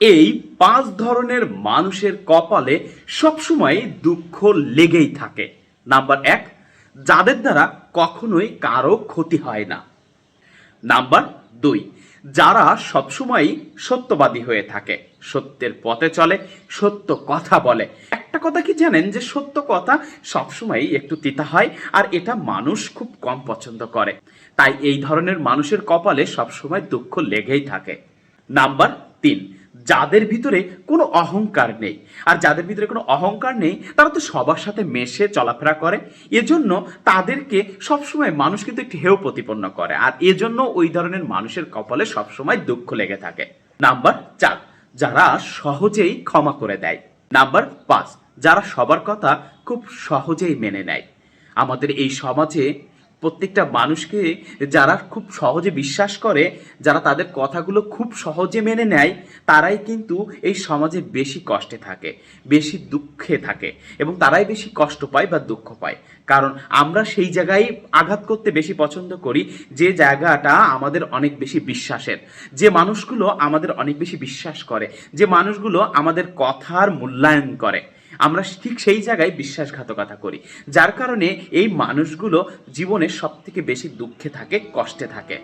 এই 5 ধরনের মানুষের কপালে সবসময় দুঃখ লেগেই থাকে। নাম্বার 1, যাদের দ্বারা কখনোই কারো ক্ষতি হয় না। নাম্বার 2, যারা সবসময় সত্যবাদী হয়ে থাকে, সত্যের পথে চলে, সত্য কথা বলে। একটা কথা কি জানেন, যে সত্য কথা সবসময় একটু তিতা হয়, আর এটা মানুষ খুব কম পছন্দ করে। তাই এই ধরনের মানুষের কপালে সবসময় দুঃখ লেগেই থাকে। নাম্বার 3, যাদের ভিতরে কোনো অহংকার নেই। আর যাদের ভিতরে কোনো অহংকার নেই তারা তো সবার সাথে মেশে চলাফেরা করে, এজন্য তাদেরকে সবসময় মানুষ কিন্তু একটু হেয় প্রতিপন্ন করে, আর এজন্য ওই ধরনের মানুষের কপালে সবসময় দুঃখ লেগে থাকে। নাম্বার 4, যারা সহজেই ক্ষমা করে দেয়। নাম্বার 5, যারা সবার কথা খুব সহজেই মেনে নেয়। আমাদের এই সমাজে প্রত্যেকটা মানুষকে যারা খুব সহজে বিশ্বাস করে, যারা তাদের কথাগুলো খুব সহজে মেনে নেয়, তারাই কিন্তু এই সমাজে বেশি কষ্টে থাকে, বেশি দুঃখে থাকে, এবং তারাই বেশি কষ্ট পায় বা দুঃখ পায়। কারণ আমরা সেই জায়গায় আঘাত করতে বেশি পছন্দ করি, যে জায়গাটা আমাদের অনেক বেশি বিশ্বাসের, যে মানুষগুলো আমাদের অনেক বেশি বিশ্বাস করে, যে মানুষগুলো আমাদের কথার মূল্যায়ন করে, আমরা ঠিক সেই জায়গায় বিশ্বাসঘাতকতা করি। যার কারণে এই মানুষগুলো জীবনে সব থেকে বেশি দুঃখে থাকে, কষ্টে থাকে।